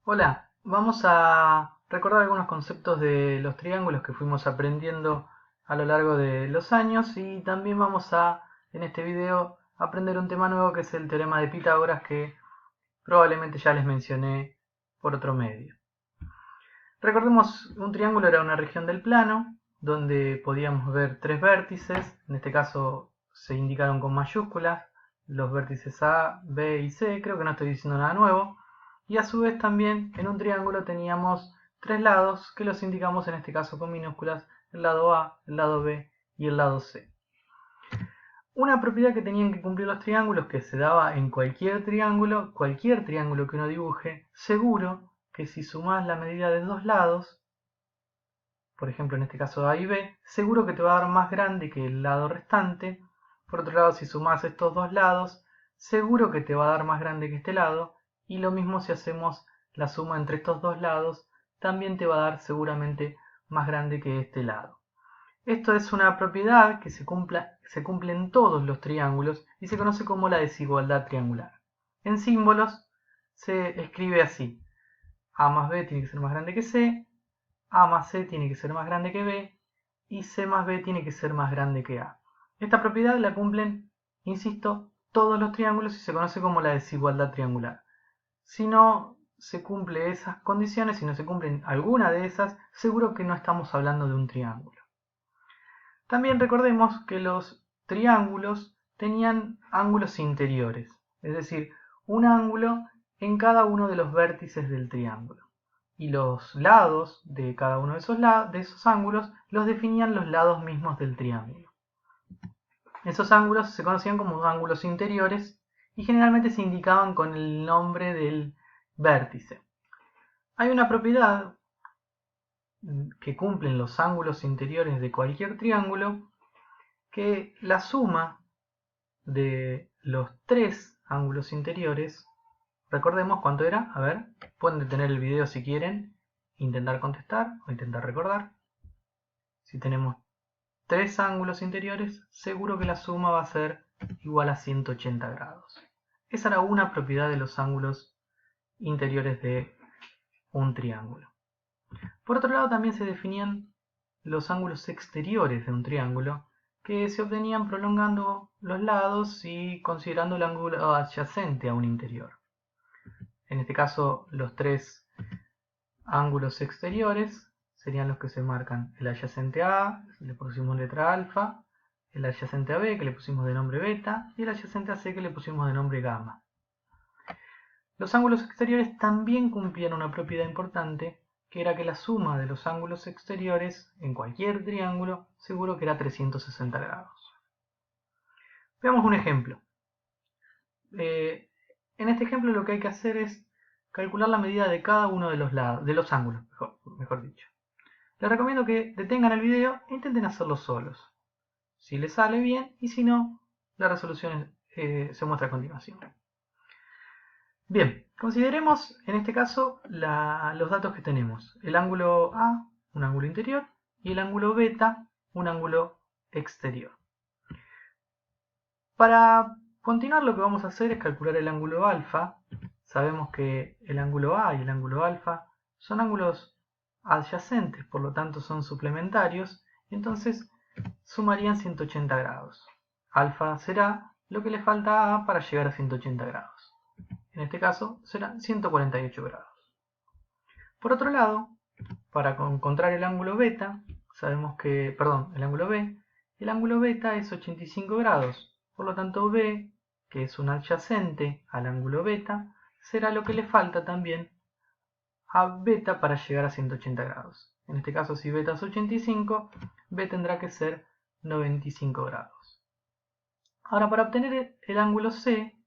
Hola, vamos a recordar algunos conceptos de los triángulos que fuimos aprendiendo a lo largo de los años y también vamos a, en este video, aprender un tema nuevo que es el teorema de Pitágoras que probablemente ya les mencioné por otro medio. Recordemos, un triángulo era una región del plano donde podíamos ver tres vértices, en este caso se indicaron con mayúsculas, los vértices A, B y C, creo que no estoy diciendo nada nuevo, y a su vez también en un triángulo teníamos tres lados que los indicamos en este caso con minúsculas, el lado A, el lado B y el lado C. Una propiedad que tenían que cumplir los triángulos que se daba en cualquier triángulo que uno dibuje, seguro que si sumás la medida de dos lados, por ejemplo en este caso A y B, seguro que te va a dar más grande que el lado restante. Por otro lado, si sumás estos dos lados, seguro que te va a dar más grande que este lado. Y lo mismo si hacemos la suma entre estos dos lados, también te va a dar seguramente más grande que este lado. Esto es una propiedad que se cumple en todos los triángulos y se conoce como la desigualdad triangular. En símbolos se escribe así: A más B tiene que ser más grande que C, A más C tiene que ser más grande que B y C más B tiene que ser más grande que A. Esta propiedad la cumplen, insisto, todos los triángulos y se conoce como la desigualdad triangular. Si no se cumplen esas condiciones, si no se cumplen alguna de esas, seguro que no estamos hablando de un triángulo. También recordemos que los triángulos tenían ángulos interiores, es decir, un ángulo en cada uno de los vértices del triángulo. Y los lados de cada uno de esos ángulos los definían los lados mismos del triángulo. Esos ángulos se conocían como ángulos interiores y generalmente se indicaban con el nombre del vértice. Hay una propiedad que cumplen los ángulos interiores de cualquier triángulo, que la suma de los tres ángulos interiores, recordemos cuánto era, a ver, pueden detener el video si quieren, intentar contestar o intentar recordar. Si tenemos tres ángulos interiores, seguro que la suma va a ser igual a 180 grados. Esa era una propiedad de los ángulos interiores de un triángulo. Por otro lado, también se definían los ángulos exteriores de un triángulo, que se obtenían prolongando los lados y considerando el ángulo adyacente a un interior. En este caso, los tres ángulos exteriores serían los que se marcan: el adyacente A, le pusimos letra alfa, el adyacente a B, que le pusimos de nombre beta, y el adyacente a C, que le pusimos de nombre gamma. Los ángulos exteriores también cumplían una propiedad importante, que era que la suma de los ángulos exteriores en cualquier triángulo seguro que era 360 grados. Veamos un ejemplo. En este ejemplo lo que hay que hacer es calcular la medida de cada uno de los ángulos, mejor dicho. Les recomiendo que detengan el video e intenten hacerlo solos. Si les sale bien y si no, la resolución se muestra a continuación. Bien, consideremos en este caso los datos que tenemos. El ángulo A, un ángulo interior, y el ángulo beta, un ángulo exterior. Para continuar, lo que vamos a hacer es calcular el ángulo alfa. Sabemos que el ángulo A y el ángulo alfa son ángulos adyacentes, por lo tanto son suplementarios, entonces sumarían 180 grados. Alfa será lo que le falta a A para llegar a 180 grados. En este caso serán 148 grados. Por otro lado, para encontrar el ángulo beta, sabemos que, perdón, el ángulo B, el ángulo beta es 85 grados. Por lo tanto, B, que es un adyacente al ángulo beta, será lo que le falta también a beta para llegar a 180 grados. En este caso, si beta es 85, B tendrá que ser 95 grados. Ahora, para obtener el ángulo C,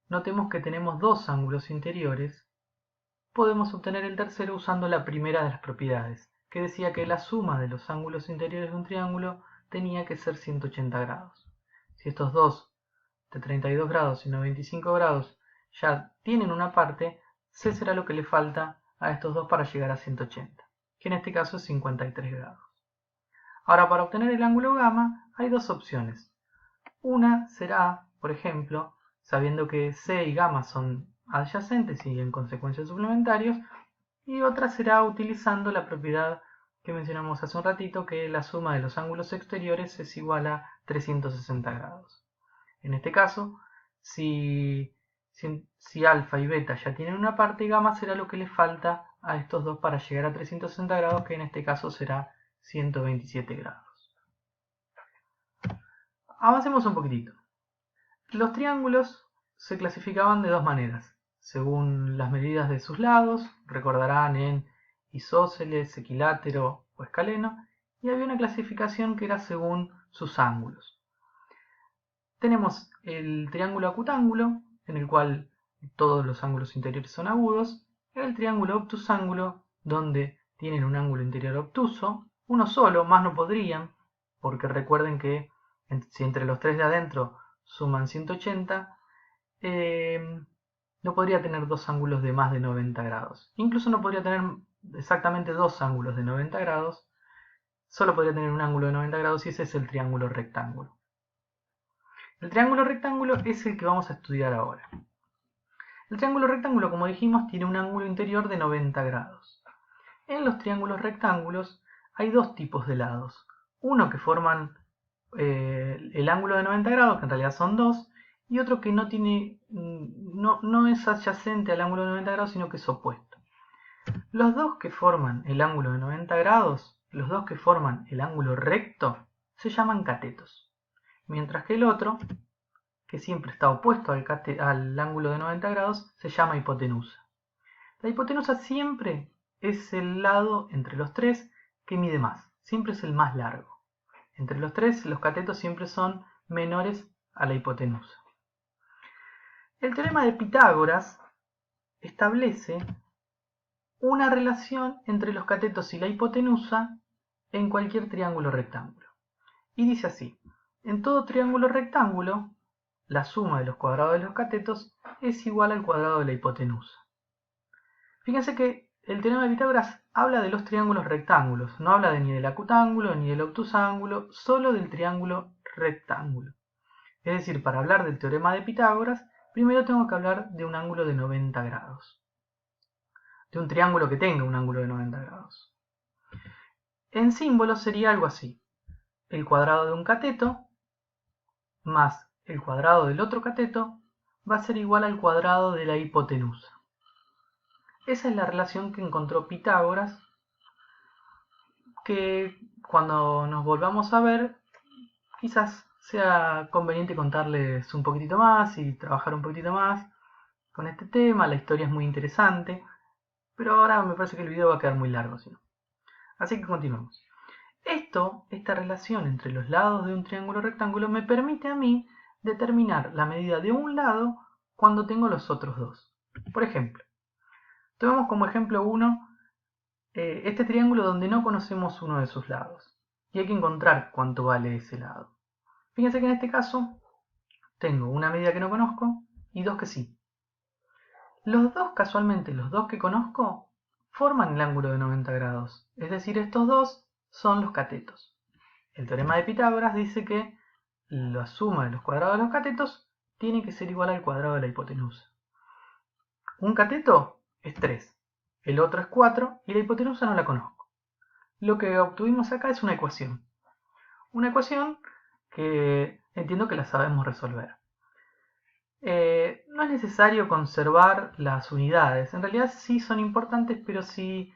notemos que tenemos dos ángulos interiores. Podemos obtener el tercero usando la primera de las propiedades, que decía que la suma de los ángulos interiores de un triángulo tenía que ser 180 grados. Si estos dos, de 32 grados y 95 grados, ya tienen una parte, C será lo que le falta a estos dos para llegar a 180, que en este caso es 53 grados. Ahora, para obtener el ángulo gamma hay dos opciones. Una será, por ejemplo, sabiendo que C y gamma son adyacentes y en consecuencia suplementarios, y otra será utilizando la propiedad que mencionamos hace un ratito, que la suma de los ángulos exteriores es igual a 360 grados. En este caso, si alfa y beta ya tienen una parte, gamma será lo que le falta a estos dos para llegar a 360 grados, que en este caso será 127 grados. Avancemos un poquitito. Los triángulos se clasificaban de dos maneras, según las medidas de sus lados, recordarán en isósceles, equilátero o escaleno, y había una clasificación que era según sus ángulos. Tenemos el triángulo acutángulo, en el cual todos los ángulos interiores son agudos, el triángulo obtusángulo, donde tienen un ángulo interior obtuso, uno solo, más no podrían, porque recuerden que si entre los tres de adentro suman 180, no podría tener dos ángulos de más de 90 grados. Incluso no podría tener exactamente dos ángulos de 90 grados, solo podría tener un ángulo de 90 grados y ese es el triángulo rectángulo. El triángulo rectángulo es el que vamos a estudiar ahora. El triángulo rectángulo, como dijimos, tiene un ángulo interior de 90 grados. En los triángulos rectángulos hay dos tipos de lados. Uno que forman el ángulo de 90 grados, que en realidad son dos, y otro que no es adyacente al ángulo de 90 grados, sino que es opuesto. Los dos que forman el ángulo de 90 grados, los dos que forman el ángulo recto, se llaman catetos. Mientras que el otro, que siempre está opuesto al ángulo de 90 grados, se llama hipotenusa. La hipotenusa siempre es el lado entre los tres que mide más, siempre es el más largo. Entre los tres, los catetos siempre son menores a la hipotenusa. El teorema de Pitágoras establece una relación entre los catetos y la hipotenusa en cualquier triángulo rectángulo. Y dice así: en todo triángulo rectángulo, la suma de los cuadrados de los catetos es igual al cuadrado de la hipotenusa. Fíjense que el teorema de Pitágoras habla de los triángulos rectángulos, no habla ni del acutángulo ni del obtusángulo, solo del triángulo rectángulo. Es decir, para hablar del teorema de Pitágoras, primero tengo que hablar de un ángulo de 90 grados. De un triángulo que tenga un ángulo de 90 grados. En símbolos sería algo así: el cuadrado de un cateto más el cuadrado del otro cateto va a ser igual al cuadrado de la hipotenusa. Esa es la relación que encontró Pitágoras, que cuando nos volvamos a ver, quizás sea conveniente contarles un poquitito más y trabajar un poquitito más con este tema. La historia es muy interesante, pero ahora me parece que el video va a quedar muy largo, ¿sí? Así que continuemos. Esta relación entre los lados de un triángulo rectángulo me permite a mí determinar la medida de un lado cuando tengo los otros dos. Por ejemplo, tomemos como ejemplo 1 este triángulo donde no conocemos uno de sus lados y hay que encontrar cuánto vale ese lado. Fíjense que en este caso tengo una medida que no conozco y dos que sí. Los dos, casualmente, los dos que conozco forman el ángulo de 90 grados, es decir, estos dos son los catetos. El teorema de Pitágoras dice que la suma de los cuadrados de los catetos tiene que ser igual al cuadrado de la hipotenusa. Un cateto es 3, el otro es 4 y la hipotenusa no la conozco. Lo que obtuvimos acá es una ecuación. Una ecuación que entiendo que la sabemos resolver. No es necesario conservar las unidades. En realidad sí son importantes, pero si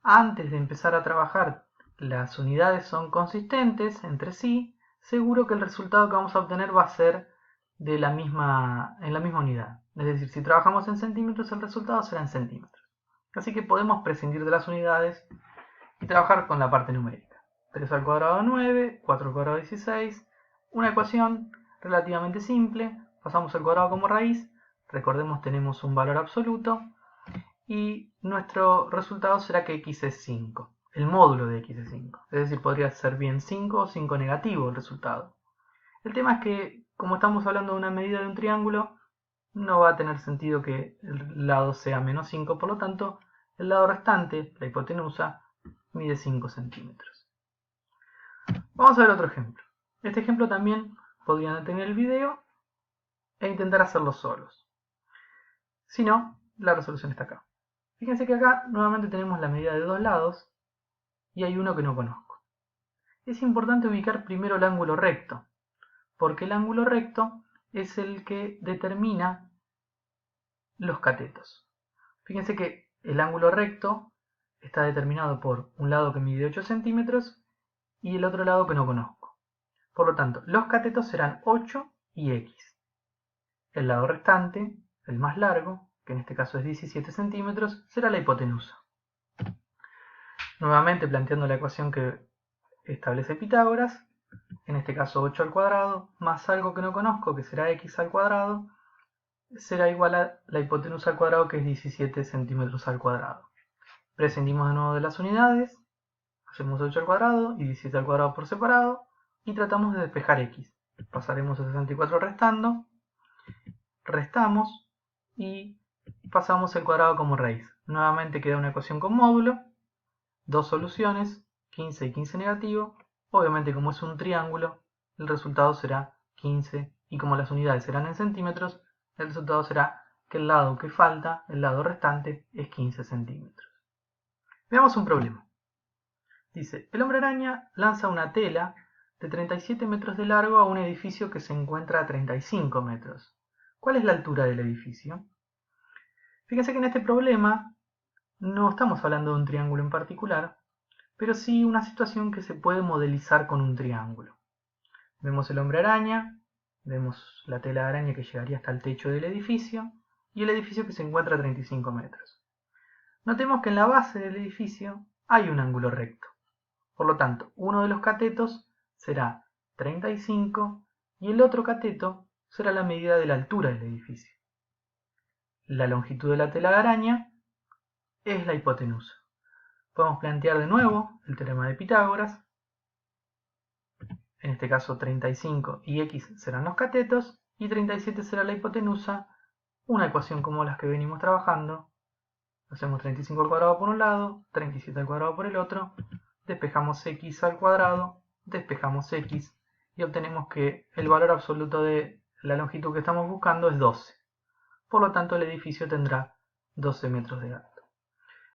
antes de empezar a trabajar las unidades son consistentes entre sí, seguro que el resultado que vamos a obtener va a ser en la misma unidad. Es decir, si trabajamos en centímetros, el resultado será en centímetros. Así que podemos prescindir de las unidades y trabajar con la parte numérica. 3 al cuadrado 9, 4 al cuadrado 16, una ecuación relativamente simple. Pasamos el cuadrado como raíz, recordemos tenemos un valor absoluto y nuestro resultado será que x es 5, el módulo de x es 5, es decir, podría ser bien 5 o 5 negativo el resultado. El tema es que, como estamos hablando de una medida de un triángulo, no va a tener sentido que el lado sea menos 5, por lo tanto, el lado restante, la hipotenusa, mide 5 centímetros. Vamos a ver otro ejemplo. Este ejemplo también podrían detener el video e intentar hacerlo solos. Si no, la resolución está acá. Fíjense que acá nuevamente tenemos la medida de dos lados y hay uno que no conozco. Es importante ubicar primero el ángulo recto, porque el ángulo recto es el que determina los catetos. Fíjense que el ángulo recto está determinado por un lado que mide 8 centímetros y el otro lado que no conozco. Por lo tanto, los catetos serán 8 y x. El lado restante, el más largo, que en este caso es 17 centímetros, será la hipotenusa. Nuevamente planteando la ecuación que establece Pitágoras, en este caso 8 al cuadrado, más algo que no conozco, que será x al cuadrado, será igual a la hipotenusa al cuadrado, que es 17 centímetros al cuadrado. Prescindimos de nuevo de las unidades, hacemos 8 al cuadrado y 17 al cuadrado por separado, y tratamos de despejar x. Pasaremos a 64 restando, restamos y pasamos el cuadrado como raíz. Nuevamente queda una ecuación con módulo, dos soluciones, 15 y 15 negativo. Obviamente, como es un triángulo, el resultado será 15, y como las unidades serán en centímetros, el resultado será que el lado que falta, el lado restante, es 15 centímetros. Veamos un problema. Dice, el hombre araña lanza una tela de 37 metros de largo a un edificio que se encuentra a 35 metros. ¿Cuál es la altura del edificio? Fíjense que en este problema no estamos hablando de un triángulo en particular, pero sí una situación que se puede modelizar con un triángulo. Vemos el hombre araña, vemos la tela de araña que llegaría hasta el techo del edificio y el edificio que se encuentra a 35 metros. Notemos que en la base del edificio hay un ángulo recto. Por lo tanto, uno de los catetos será 35 y el otro cateto será la medida de la altura del edificio. La longitud de la tela de araña es la hipotenusa. Podemos plantear de nuevo el teorema de Pitágoras. En este caso 35 y x serán los catetos y 37 será la hipotenusa. Una ecuación como las que venimos trabajando. Hacemos 35 al cuadrado por un lado, 37 al cuadrado por el otro. Despejamos x al cuadrado, despejamos x y obtenemos que el valor absoluto de la longitud que estamos buscando es 12. Por lo tanto, el edificio tendrá 12 metros de alto.